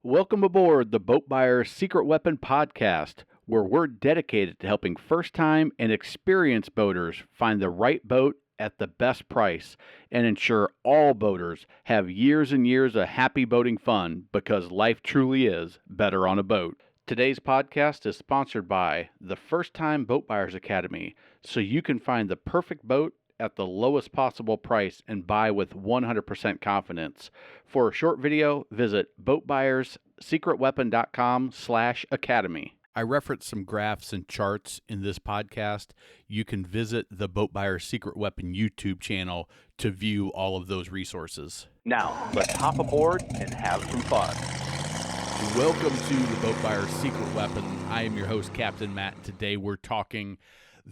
Welcome aboard the Boat Buyer's Secret Weapon podcast, where we're dedicated to helping first-time and experienced boaters find the right boat at the best price and ensure all boaters have years and years of happy boating fun because life truly is better on a boat. Today's podcast is sponsored by the First Time Boat Buyers Academy, so you can find the perfect boat at the lowest possible price and buy with 100% confidence. For a short video, visit boatbuyerssecretweapon.com/academy. I reference some graphs and charts in this podcast. You can visit the Boat Buyer's Secret Weapon YouTube channel to view all of those resources. Now, let's hop aboard and have some fun. Welcome to the Boat Buyer's Secret Weapon. I am your host, Captain Matt, and today we're talking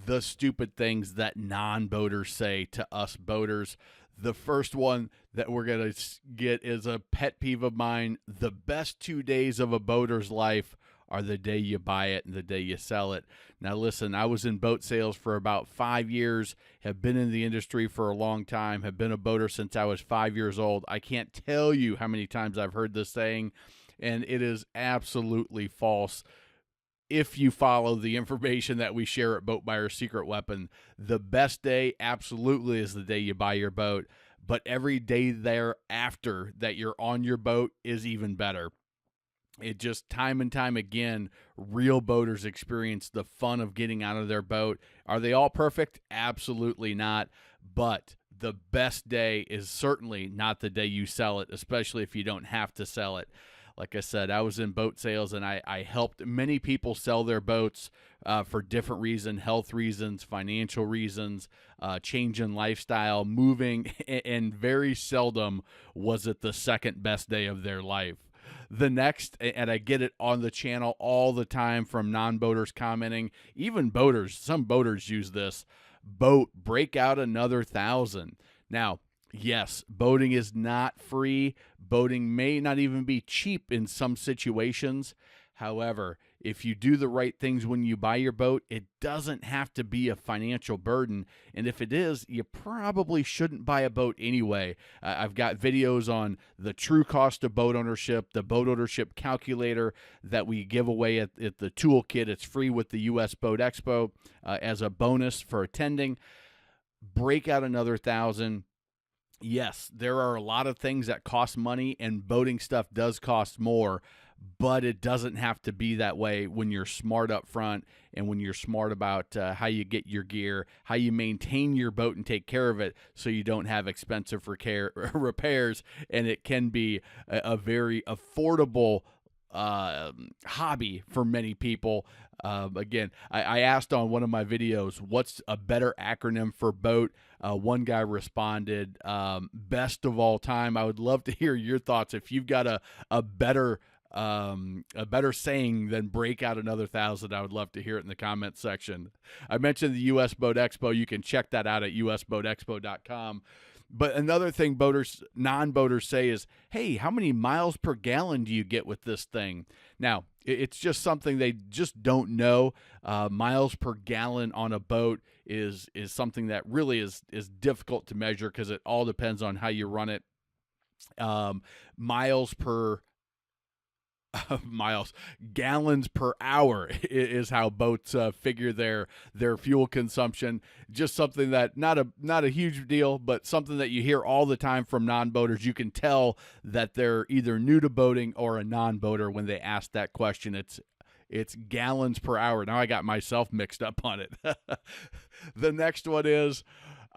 the stupid things that non-boaters say to us boaters. The first one that we're going to get is a pet peeve of mine. The best 2 days of a boater's life are the day you buy it and the day you sell it. Now listen, I was in boat sales for about 5 years, have been in the industry for a long time, have been a boater since I was 5 years old. I can't tell you how many times I've heard this saying, and it is absolutely false. If you follow the information that we share at Boat Buyer's Secret Weapon, the best day absolutely is the day you buy your boat, but every day thereafter that you're on your boat is even better. It just time and time again, real boaters experience the fun of getting out of their boat. Are they all perfect? Absolutely not, but the best day is certainly not the day you sell it, especially if you don't have to sell it. Like I said, I was in boat sales, and I helped many people sell their boats for different reasons, health reasons, financial reasons, change in lifestyle, moving, and very seldom was it the second best day of their life. The next, and I get it on the channel all the time from non-boaters commenting, even boaters, some boaters use this, boat, break out another 1,000. Now, yes, boating is not free. Boating may not even be cheap in some situations. However, if you do the right things when you buy your boat, it doesn't have to be a financial burden. And if it is, you probably shouldn't buy a boat anyway. I've got videos on the true cost of boat ownership, the boat ownership calculator that we give away at the toolkit. It's free with the U.S. Boat Expo as a bonus for attending. Break out another 1,000. Yes, there are a lot of things that cost money, and boating stuff does cost more, but it doesn't have to be that way when you're smart up front and when you're smart about how you get your gear, how you maintain your boat and take care of it so you don't have expensive repairs, and it can be a very affordable hobby for many people. Again, I asked on one of my videos, what's a better acronym for boat? One guy responded, best of all time. I would love to hear your thoughts. If you've got a better saying than break out another 1,000, I would love to hear it in the comment section. I mentioned the U.S. Boat Expo. You can check that out at usboatexpo.com. But another thing non-boaters say is, hey, how many miles per gallon do you get with this thing? Now, it's just something they just don't know. Miles per gallon on a boat is something that really is difficult to measure because it all depends on how you run it. Gallons per hour is how boats figure their fuel consumption. Just something that not a huge deal, but something that you hear all the time from non-boaters. You can tell that they're either new to boating or a non-boater when they ask that question. It's gallons per hour. Now I got myself mixed up on it. The next one is,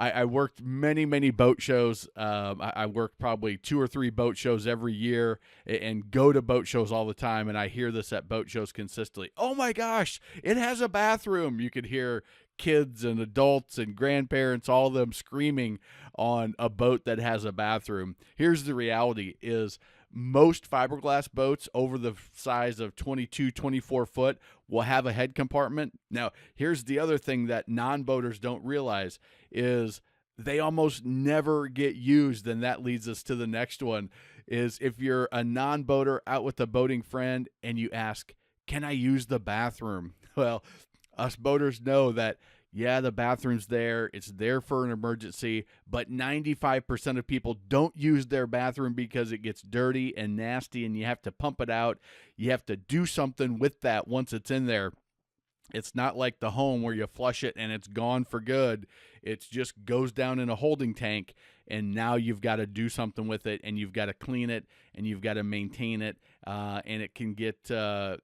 I worked many boat shows. I work probably 2 or 3 boat shows every year and go to boat shows all the time. And I hear this at boat shows consistently. Oh my gosh, it has a bathroom. You could hear kids and adults and grandparents, all of them screaming on a boat that has a bathroom. Here's the reality is, most fiberglass boats over the size of 22, 24 foot will have a head compartment. Now, here's the other thing that non-boaters don't realize is they almost never get used, and that leads us to the next one, is if you're a non-boater out with a boating friend and you ask, can I use the bathroom? Well, us boaters know that Yeah, the bathroom's there. It's there for an emergency, but 95% of people don't use their bathroom because it gets dirty and nasty and you have to pump it out. You have to do something with that once it's in there. It's not like the home where you flush it and it's gone for good. It just goes down in a holding tank, and now you've got to do something with it, and you've got to clean it, and you've got to maintain it, and it can get cleaning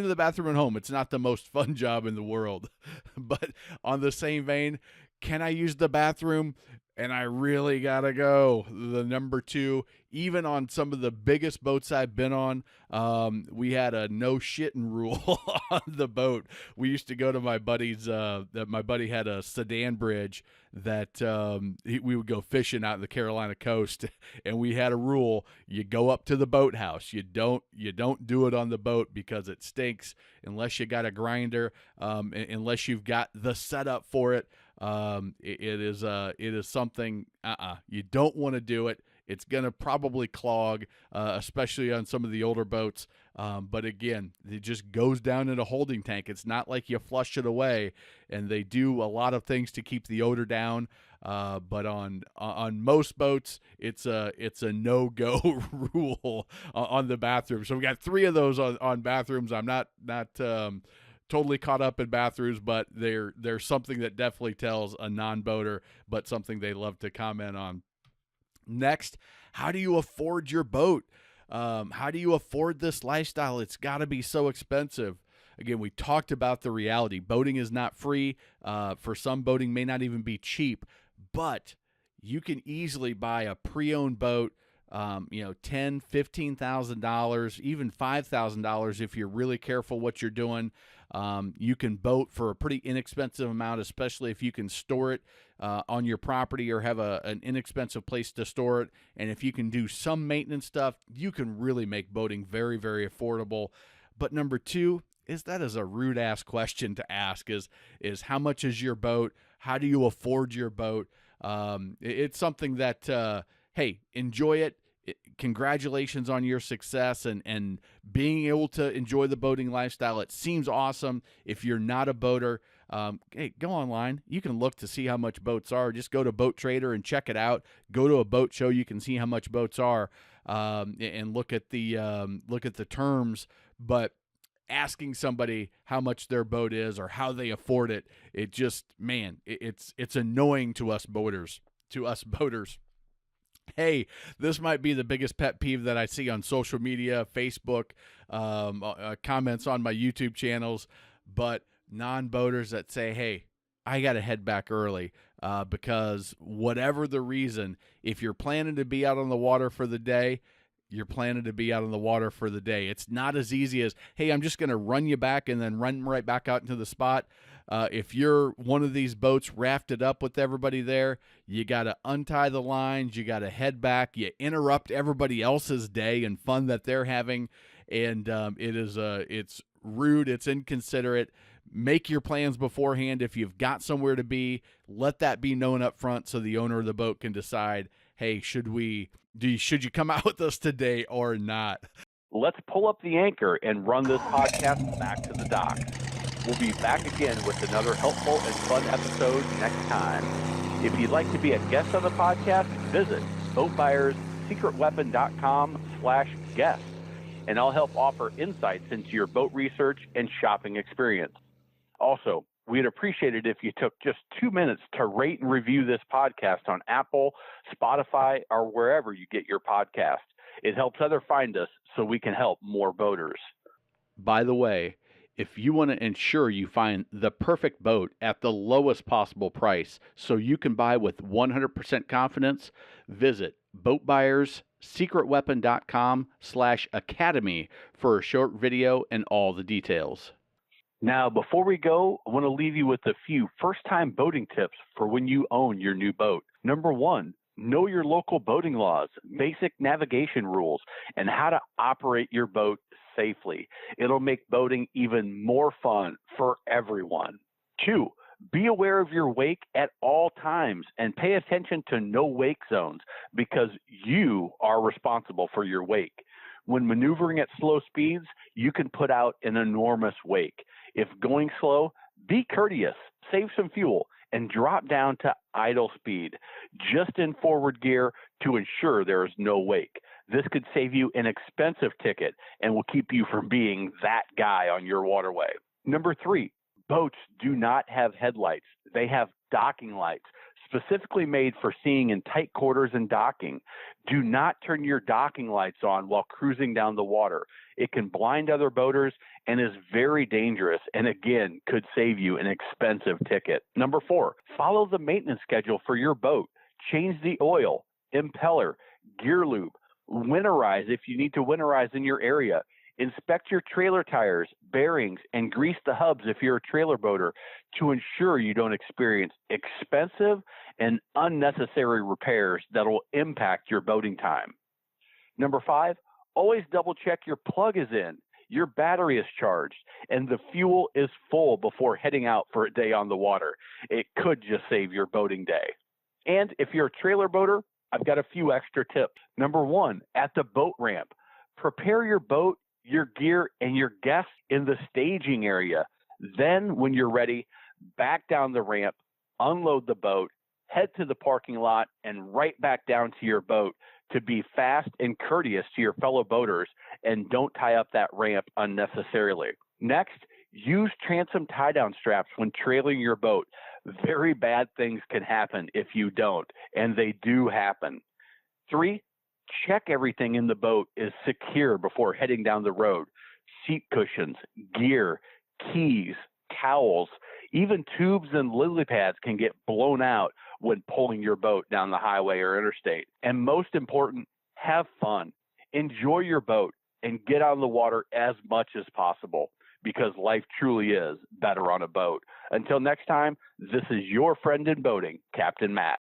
the bathroom at home. It's not the most fun job in the world. But on the same vein, can I use the bathroom? And I really got to go. The number 2, even on some of the biggest boats I've been on, we had a no shitting rule on the boat. We used to go to my buddy's, my buddy had a sedan bridge that we would go fishing out in the Carolina coast, and we had a rule: you go up to the boathouse. You don't do it on the boat because it stinks unless you got a grinder, unless you've got the setup for it. It is something you don't want to do it. It's going to probably clog, especially on some of the older boats. But again, it just goes down in a holding tank. It's not like you flush it away, and they do a lot of things to keep the odor down. But on most boats, it's a no-go rule on the bathroom. So we got 3 of those on bathrooms. I'm not totally caught up in bathrooms, but they're something that definitely tells a non-boater, but something they love to comment on. Next, how do you afford your boat? How do you afford this lifestyle? It's got to be so expensive. Again, we talked about the reality. Boating is not free. For some, boating may not even be cheap, but you can easily buy a pre-owned boat, $10,000, $15,000, even $5,000 if you're really careful what you're doing. You can boat for a pretty inexpensive amount, especially if you can store it on your property or have an inexpensive place to store it. And if you can do some maintenance stuff, you can really make boating very, very affordable. But number 2 is that is a rude ass question to ask is how much is your boat? How do you afford your boat? It's something that, hey, enjoy it. Congratulations on your success and being able to enjoy the boating lifestyle. It seems awesome. If you're not a boater, hey, go online. You can look to see how much boats are. Just go to Boat Trader and check it out. Go to a boat show. You can see how much boats are, and look at the terms. But asking somebody how much their boat is or how they afford it, it just, man, it's annoying to us boaters. Hey, this might be the biggest pet peeve that I see on social media, Facebook, comments on my YouTube channels, but non-boaters that say, hey, I got to head back early because whatever the reason, if you're planning to be out on the water for the day, you're planning to be out on the water for the day. It's not as easy as, hey, I'm just going to run you back and then run right back out into the spot. If you're one of these boats rafted up with everybody there, you got to untie the lines. You got to head back. You interrupt everybody else's day and fun that they're having. And it's rude. It's inconsiderate. Make your plans beforehand. If you've got somewhere to be, let that be known up front so the owner of the boat can decide, hey, should you come out with us today or not? Let's pull up the anchor and run this podcast back to the dock. We'll be back again with another helpful and fun episode next time. If you'd like to be a guest on the podcast, visit boatbuyerssecretweapon.com/guest, and I'll help offer insights into your boat research and shopping experience. Also, we'd appreciate it if you took just 2 minutes to rate and review this podcast on Apple, Spotify, or wherever you get your podcast. It helps others find us so we can help more boaters. By the way, if you want to ensure you find the perfect boat at the lowest possible price so you can buy with 100% confidence, visit boatbuyerssecretweapon.com/academy for a short video and all the details. Now, before we go, I want to leave you with a few first-time boating tips for when you own your new boat. Number 1, know your local boating laws, basic navigation rules, and how to operate your boat safely. It'll make boating even more fun for everyone. 2, be aware of your wake at all times and pay attention to no wake zones because you are responsible for your wake. When maneuvering at slow speeds, you can put out an enormous wake. If going slow, Be courteous, save some fuel, and drop down to idle speed, just in forward gear to ensure there is no wake. This could save you an expensive ticket and will keep you from being that guy on your waterway. Number 3, boats do not have headlights. They have docking lights, specifically made for seeing in tight quarters and docking. Do not turn your docking lights on while cruising down the water. It can blind other boaters and is very dangerous, and again, could save you an expensive ticket. Number 4, follow the maintenance schedule for your boat. Change the oil, impeller, gear lube, winterize if you need to winterize in your area. Inspect your trailer tires, bearings, and grease the hubs if you're a trailer boater to ensure you don't experience expensive and unnecessary repairs that will impact your boating time. Number 5, always double check your plug is in, your battery is charged, and the fuel is full before heading out for a day on the water. It could just save your boating day. And if you're a trailer boater, I've got a few extra tips. Number 1, at the boat ramp, prepare your boat, your gear, and your guests in the staging area. Then, when you're ready, back down the ramp, unload the boat, head to the parking lot, and right back down to your boat to be fast and courteous to your fellow boaters and don't tie up that ramp unnecessarily. Next, use transom tie-down straps when trailing your boat. Very bad things can happen if you don't, and they do happen. 3, check everything in the boat is secure before heading down the road. Seat cushions, gear, keys, towels, even tubes and lily pads can get blown out when pulling your boat down the highway or interstate. And most important, have fun. Enjoy your boat and get on the water as much as possible, because life truly is better on a boat. Until next time, this is your friend in boating, Captain Matt.